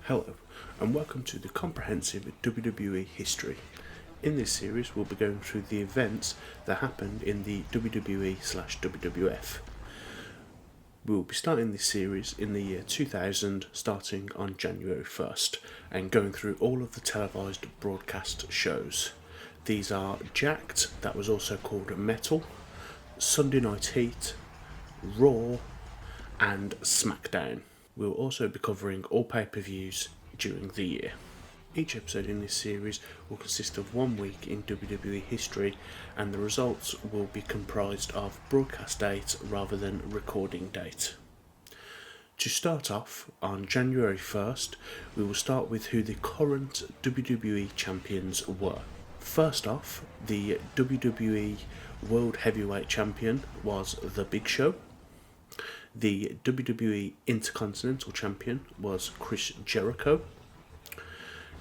Hello, and welcome to the comprehensive WWE history. In this series, we'll be going through the events that happened in the WWE/WWF. We'll be starting this series in the year 2000, starting on January 1st, and going through all of the televised broadcast shows. These are Jacked, that was also called Metal, Sunday Night Heat, Raw, and SmackDown. We'll also be covering all pay-per-views during the year. Each episode in this series will consist of 1 week in WWE history, and the results will be comprised of broadcast date rather than recording date. To start off, on January 1st, we will start with who the current WWE champions were. First off, the WWE World Heavyweight Champion was The Big Show. The WWE Intercontinental Champion was Chris Jericho.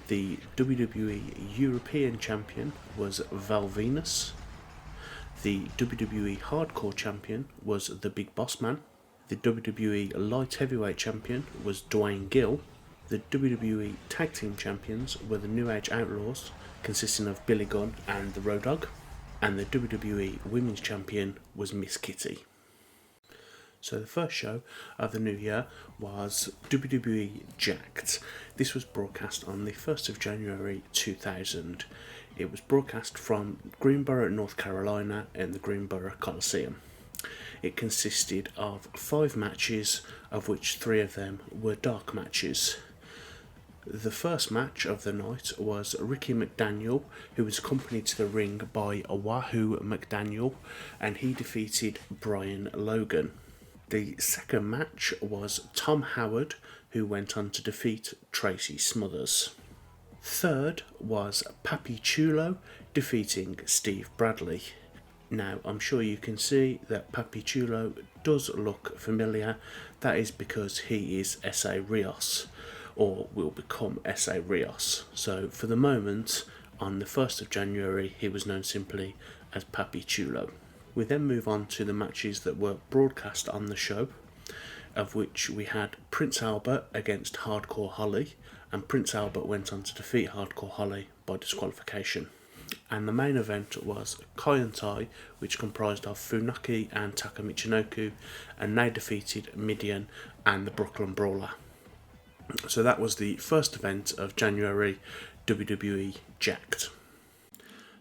The WWE European Champion was Val Venis. The WWE Hardcore Champion was The Big Boss Man. The WWE Light Heavyweight Champion was Dwayne Gill. The WWE Tag Team Champions were the New Age Outlaws, consisting of Billy Gunn and the Road Dogg. And the WWE Women's Champion was Miss Kitty. So the first show of the new year was WWE Jacked. This was broadcast on the 1st of January 2000. It was broadcast from Greensboro, North Carolina in the Greensboro Coliseum. It consisted of 5 matches, of which 3 of them were dark matches. The first match of the night was Ricky McDaniel, who was accompanied to the ring by Wahoo McDaniel, and he defeated Brian Logan. The second match was Tom Howard, who went on to defeat Tracy Smothers. Third was Papi Chulo defeating Steve Bradley. Now, I'm sure you can see that Papi Chulo does look familiar. That is because he is S.A. Rios, or will become S.A. Rios. So for the moment, on the 1st of January, he was known simply as Papi Chulo. We then move on to the matches that were broadcast on the show, of which we had Prince Albert against Hardcore Holly, and Prince Albert went on to defeat Hardcore Holly by disqualification. And the main event was Kai and Tai, which comprised of Funaki and Taka Michinoku, and they defeated Midian and the Brooklyn Brawler. So that was the first event of January WWE Jacked.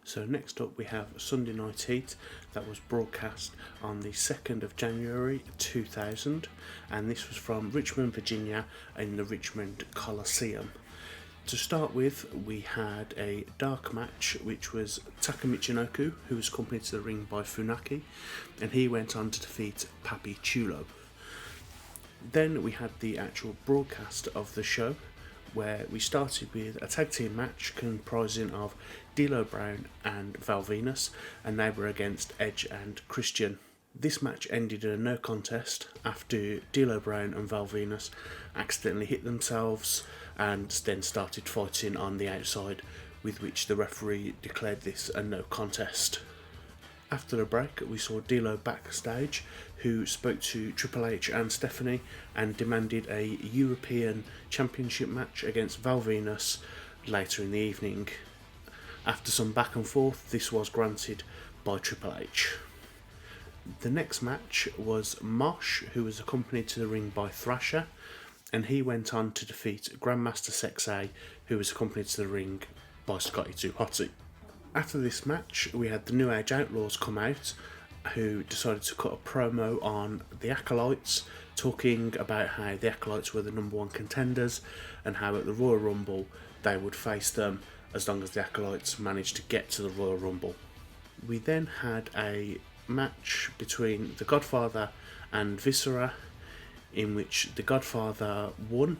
So next up we have Sunday Night Heat, that was broadcast on the 2nd of January 2000, and this was from Richmond, Virginia in the Richmond Coliseum. To start with, we had a dark match, which was Taka Michinoku, who was accompanied to the ring by Funaki, and he went on to defeat Papi Chulo. Then we had the actual broadcast of the show, where we started with a tag team match comprising of D'Lo Brown and Val Venis, and they were against Edge and Christian. This match ended in a no contest after D'Lo Brown and Val Venis accidentally hit themselves and then started fighting on the outside, with which the referee declared this a no contest. After the break, we saw D'Lo backstage, who spoke to Triple H and Stephanie and demanded a European Championship match against Val Venis later in the evening. After some back and forth, this was granted by Triple H. The next match was Mosh, who was accompanied to the ring by Thrasher, and he went on to defeat Grandmaster Sexay, who was accompanied to the ring by Scotty 2 Hotty. After this match, we had the New Age Outlaws come out, who decided to cut a promo on the Acolytes, talking about how the Acolytes were the number 1 contenders, and how at the Royal Rumble they would face them as long as the Acolytes managed to get to the Royal Rumble. We then had a match between the Godfather and Viscera, in which the Godfather won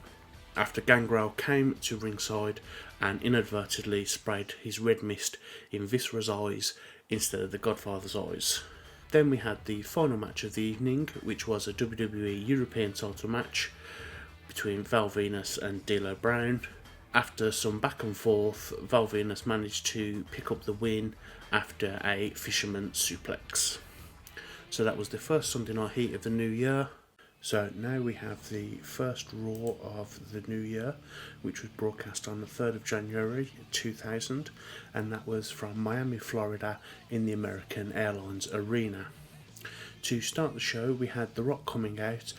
after Gangrel came to ringside and inadvertently sprayed his red mist in Viscera's eyes instead of the Godfather's eyes. Then we had the final match of the evening, which was a WWE European title match between Val Venis and D'Lo Brown. After some back and forth, Val Venis managed to pick up the win after a fisherman suplex. So that was the first Sunday Night Heat of the new year. So now we have the first Raw of the new year, which was broadcast on the 3rd of January 2000, and that was from Miami, Florida, in the American Airlines Arena. To start the show, we had The Rock coming out,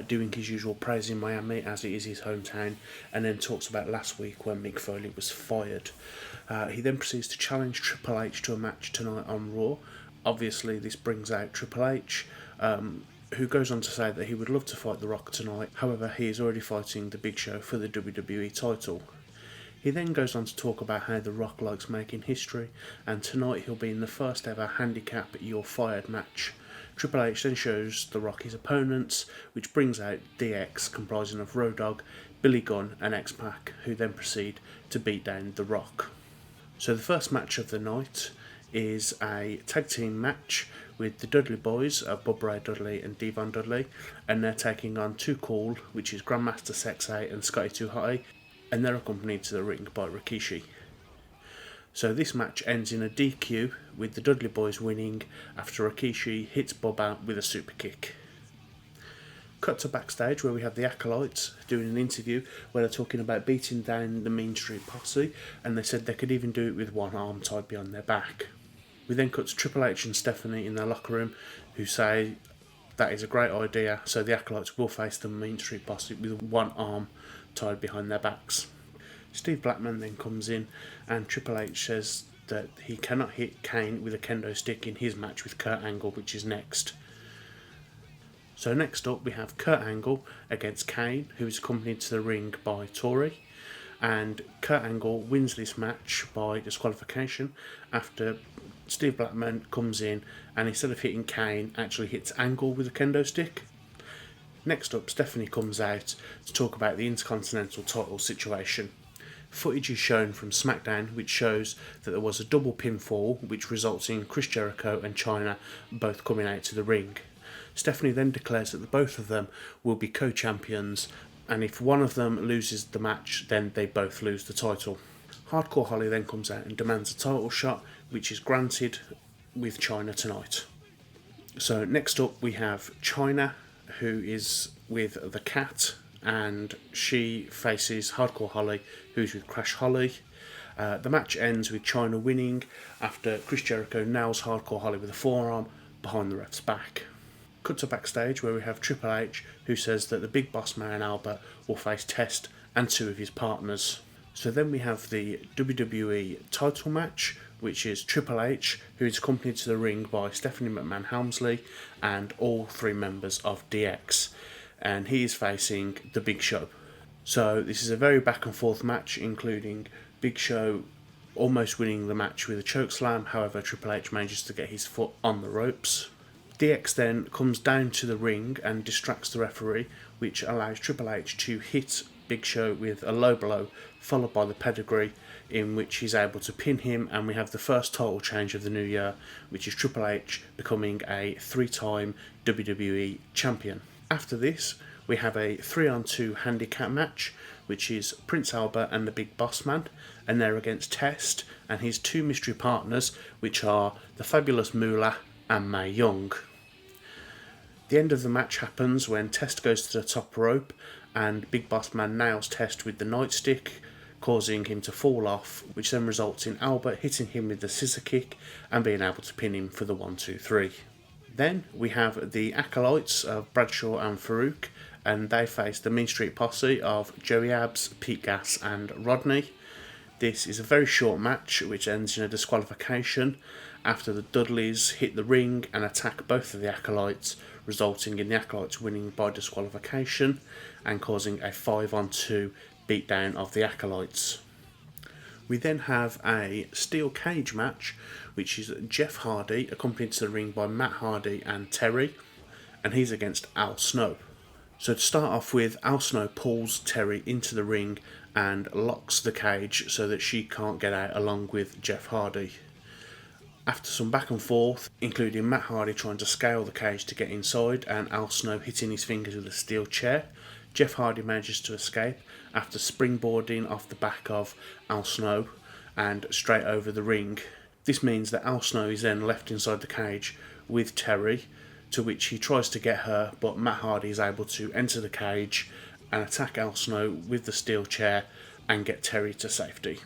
doing his usual praise in Miami, as it is his hometown, and then talks about last week when Mick Foley was fired. He then proceeds to challenge Triple H to a match tonight on Raw. Obviously, this brings out Triple H, who goes on to say that he would love to fight The Rock tonight. However, he is already fighting The Big Show for the WWE title. He then goes on to talk about how The Rock likes making history, and tonight he'll be in the first ever handicap You're Fired match. Triple H then shows The Rock his opponents, which brings out DX, comprising of Road Dogg, Billy Gunn and X-Pac, who then proceed to beat down The Rock. So the first match of the night is a tag team match with the Dudley Boys, Bob Ray Dudley and Devon Dudley, and they're taking on Too Cool, which is Grandmaster Sexay and Scotty 2 Hotty, and they're accompanied to the ring by Rikishi. So this match ends in a DQ, with the Dudley Boys winning after Rikishi hits Bob out with a super kick. Cut to backstage, where we have the Acolytes doing an interview where they're talking about beating down the Mean Street Posse, and they said they could even do it with one arm tied behind their back. We then cut to Triple H and Stephanie in their locker room, who say that is a great idea, so the Acolytes will face the Mean Street Posse with one arm tied behind their backs. Steve Blackman then comes in, and Triple H says that he cannot hit Kane with a kendo stick in his match with Kurt Angle, which is next. So next up we have Kurt Angle against Kane, who is accompanied to the ring by Tori, and Kurt Angle wins this match by disqualification after Steve Blackman comes in and instead of hitting Kane, actually hits Angle with a kendo stick. Next up, Stephanie comes out to talk about the Intercontinental title situation. Footage is shown from SmackDown, which shows that there was a double pinfall, which results in Chris Jericho and Chyna both coming out to the ring. Stephanie then declares that the both of them will be co-champions, and if one of them loses the match, then they both lose the title. Hardcore Holly then comes out and demands a title shot, which is granted with Chyna tonight. So next up we have Chyna, who is with the Cat, and she faces Hardcore Holly, who's with Crash Holly. The match ends with Chyna winning after Chris Jericho nails Hardcore Holly with a forearm behind the ref's back. Cut to backstage, where we have Triple H, who says that the Big Boss Man Albert will face Test and two of his partners. So then we have the WWE title match, which is Triple H, who is accompanied to the ring by Stephanie McMahon Helmsley and all three members of DX, and he is facing the Big Show. So this is a very back and forth match, including Big Show almost winning the match with a chokeslam. However, Triple H manages to get his foot on the ropes. DX then comes down to the ring and distracts the referee, which allows Triple H to hit Big Show with a low blow, followed by the pedigree, in which he's able to pin him, and we have the first title change of the new year, which is Triple H becoming a 3-time WWE champion. After this, we have a 3-on-2 handicap match, which is Prince Albert and the Big Boss Man, and they're against Test and his two mystery partners, which are the Fabulous Moolah and Mae Young. The end of the match happens when Test goes to the top rope and Big Boss Man nails Test with the nightstick, causing him to fall off, which then results in Albert hitting him with the scissor kick and being able to pin him for the 1-2-3. Then we have the Acolytes of Bradshaw and Farouk, and they face the Mean Street Posse of Joey Abs, Pete Gas and Rodney. This is a very short match, which ends in a disqualification after the Dudleys hit the ring and attack both of the Acolytes, resulting in the Acolytes winning by disqualification and causing a 5-on-2 beatdown of the Acolytes. We then have a steel cage match, which is Jeff Hardy, accompanied to the ring by Matt Hardy and Terry, and he's against Al Snow. So to start off with, Al Snow pulls Terry into the ring and locks the cage so that she can't get out along with Jeff Hardy. After some back and forth, including Matt Hardy trying to scale the cage to get inside and Al Snow hitting his fingers with a steel chair, Jeff Hardy manages to escape after springboarding off the back of Al Snow and straight over the ring. This means that Al Snow is then left inside the cage with Terry to which he tries to get her, but Matt Hardy is able to enter the cage and attack Al Snow with the steel chair and get Terry to safety.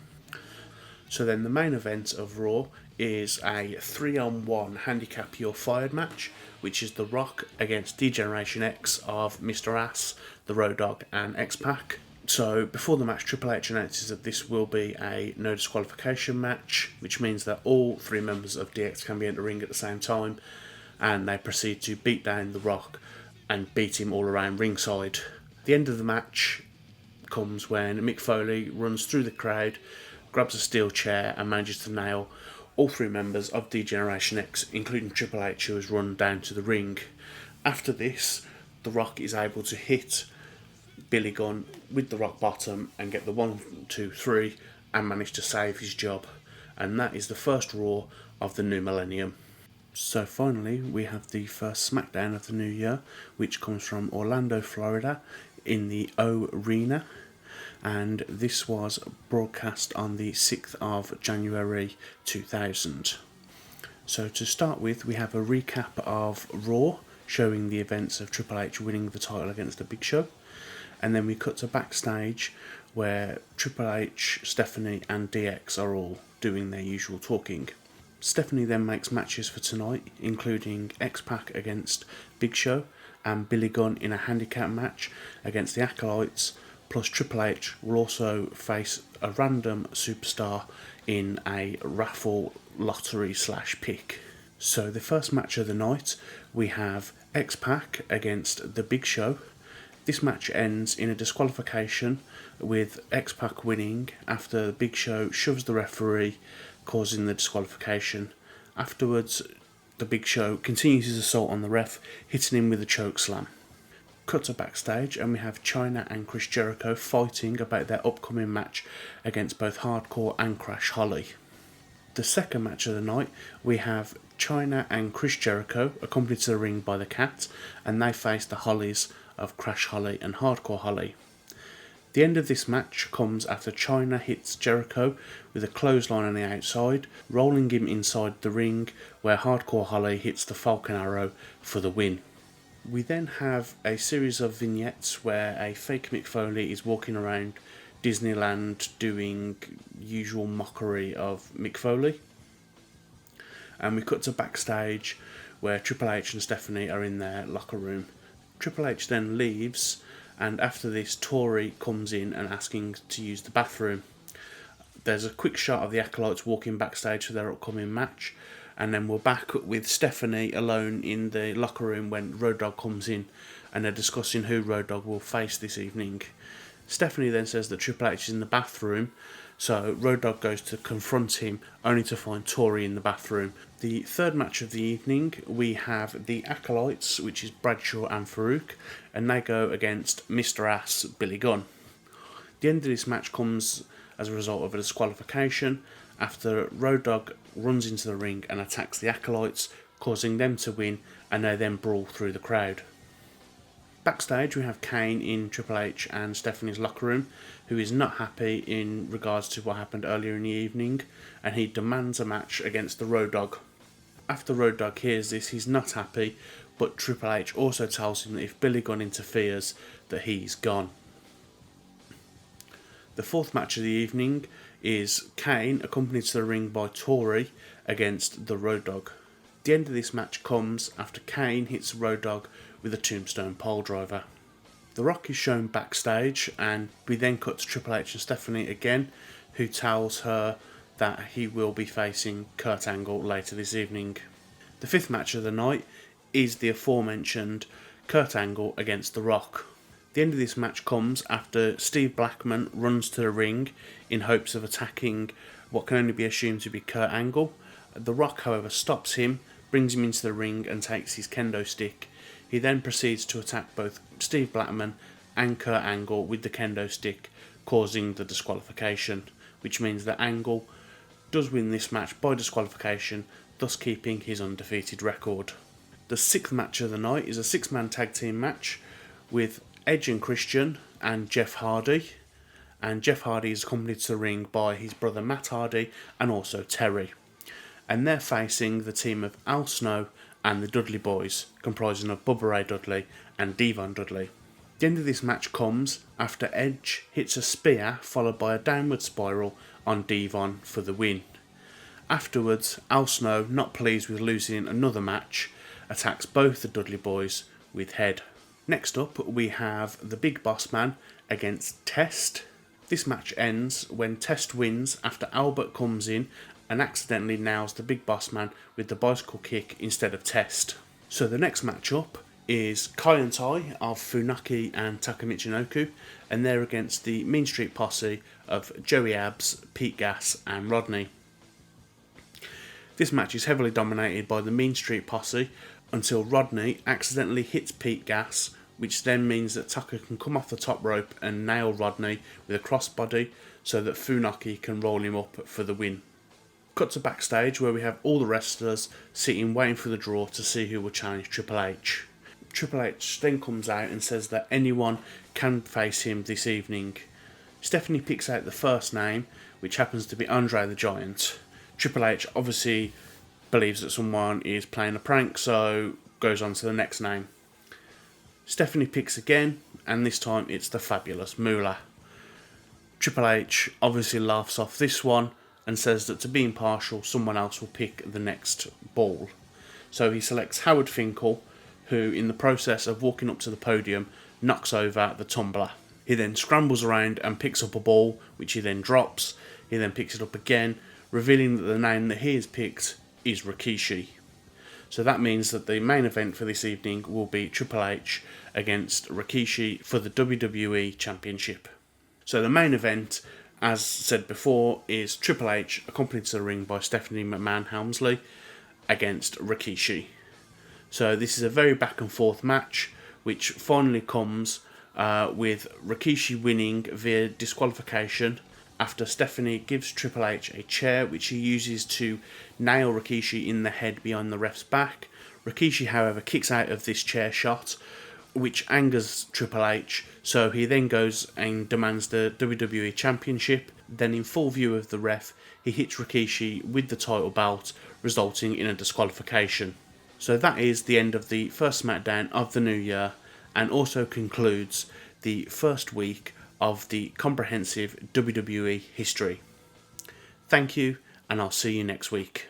So then the main event of Raw is a 3-on-1 handicap you're fired match, which is The Rock against D-Generation X of Mr. Ass, the Road Dogg and X-Pac. So before the match, Triple H announces that this will be a no disqualification match, which means that all three members of DX can be in the ring at the same time, and they proceed to beat down The Rock and beat him all around ringside. The end of the match comes when Mick Foley runs through the crowd, grabs a steel chair and manages to nail all three members of D-Generation X, including Triple H, who has run down to the ring. After this, The Rock is able to hit Billy Gunn with the rock bottom and get the 1, 2, 3 and manage to save his job. And that is the first Raw of the new millennium. So finally, we have the first SmackDown of the new year, which comes from Orlando, Florida, in the O Arena. And this was broadcast on the 6th of January 2000. So to start with, we have a recap of Raw, showing the events of Triple H winning the title against the Big Show. And then we cut to backstage, where Triple H, Stephanie and DX are all doing their usual talking. Stephanie then makes matches for tonight, including X-Pac against Big Show and Billy Gunn in a handicap match against the Acolytes, plus Triple H will also face a random superstar in a raffle lottery / pick. So the first match of the night, we have X-Pac against the Big Show. This match ends in a disqualification, with X-Pac winning after the Big Show shoves the referee, causing the disqualification. Afterwards, the Big Show continues his assault on the ref, hitting him with a choke slam. Cut to backstage and we have Chyna and Chris Jericho fighting about their upcoming match against both Hardcore and Crash Holly. The second match of the night, we have Chyna and Chris Jericho accompanied to the ring by the Cat, and they face the Hollies of Crash Holly and Hardcore Holly. The end of this match comes after Chyna hits Jericho with a clothesline on the outside, rolling him inside the ring, where Hardcore Holly hits the Falcon Arrow for the win. We then have a series of vignettes where a fake Mick Foley is walking around Disneyland doing usual mockery of Mick Foley. And we cut to backstage where Triple H and Stephanie are in their locker room. Triple H then leaves, and after this, Tori comes in and asking to use the bathroom. There's a quick shot of the Acolytes walking backstage for their upcoming match, and then we're back with Stephanie alone in the locker room when Road Dogg comes in, and they're discussing who Road Dogg will face this evening. Stephanie then says that Triple H is in the bathroom, so Road Dogg goes to confront him, only to find Tori in the bathroom. The third match of the evening, we have the Acolytes, which is Bradshaw and Farouk, and they go against Mr. Ass, Billy Gunn. The end of this match comes as a result of a disqualification after Road Dogg runs into the ring and attacks the Acolytes, causing them to win, and they then brawl through the crowd. Backstage, we have Kane in Triple H and Stephanie's locker room, who is not happy in regards to what happened earlier in the evening, and he demands a match against the Road Dogg. After Road Dogg hears this, he's not happy, but Triple H also tells him that if Billy Gunn interferes, that he's gone. The fourth match of the evening is Kane, accompanied to the ring by Tori, against the Road Dogg. The end of this match comes after Kane hits Road Dogg with a tombstone pole driver. The Rock is shown backstage, and we then cut to Triple H and Stephanie again, who tells her that he will be facing Kurt Angle later this evening. The fifth match of the night is the aforementioned Kurt Angle against The Rock. The end of this match comes after Steve Blackman runs to the ring in hopes of attacking what can only be assumed to be Kurt Angle. The Rock, however, stops him, brings him into the ring and takes his kendo stick. He then proceeds to attack both Steve Blackman and Kurt Angle with the kendo stick, causing the disqualification, which means that Angle does win this match by disqualification, thus keeping his undefeated record. The sixth match of the night is a six-man tag team match with Edge and Christian and Jeff Hardy, and Jeff Hardy is accompanied to the ring by his brother Matt Hardy and also Terry, and they're facing the team of Al Snow and the Dudley Boys, comprising of Bubba Ray Dudley and Devon Dudley. The end of this match comes after Edge hits a spear followed by a downward spiral on Devon for the win. Afterwards, Al Snow, not pleased with losing another match, attacks both the Dudley Boys with head. Next up, we have the Big Boss Man against Test. This match ends when Test wins after Albert comes in and accidentally nails the Big Boss Man with the bicycle kick instead of Test. So the next match up is Kai and Tai of Funaki and Taka Michinoku, and they're against the Mean Street Posse of Joey Abs, Pete Gas and Rodney. This match is heavily dominated by the Mean Street Posse until Rodney accidentally hits Pete Gas, which then means that Taka can come off the top rope and nail Rodney with a crossbody so that Funaki can roll him up for the win. Cut to backstage where we have all the wrestlers sitting waiting for the draw to see who will challenge Triple H. Triple H then comes out and says that anyone can face him this evening. Stephanie picks out the first name, which happens to be Andre the Giant. Triple H obviously believes that someone is playing a prank, so goes on to the next name. Stephanie picks again, and this time it's the Fabulous Moolah. Triple H obviously laughs off this one and says that to be impartial, someone else will pick the next ball. So he selects Howard Finkel, who in the process of walking up to the podium knocks over the tumbler. He then scrambles around and picks up a ball, which he then drops. He then picks it up again, revealing that the name that he has picked is Rikishi. So that means that the main event for this evening will be Triple H against Rikishi for the WWE Championship. So the main event, as said before, is Triple H accompanied to the ring by Stephanie McMahon Helmsley against Rikishi. So this is a very back and forth match, which finally comes with Rikishi winning via disqualification after Stephanie gives Triple H a chair which he uses to nail Rikishi in the head behind the ref's back. Rikishi, however, kicks out of this chair shot, which angers Triple H, so he then goes and demands the WWE Championship. Then in full view of the ref, he hits Rikishi with the title belt, resulting in a disqualification. So that is the end of the first SmackDown of the new year, and also concludes the first week of the comprehensive WWE history. Thank you, and I'll see you next week.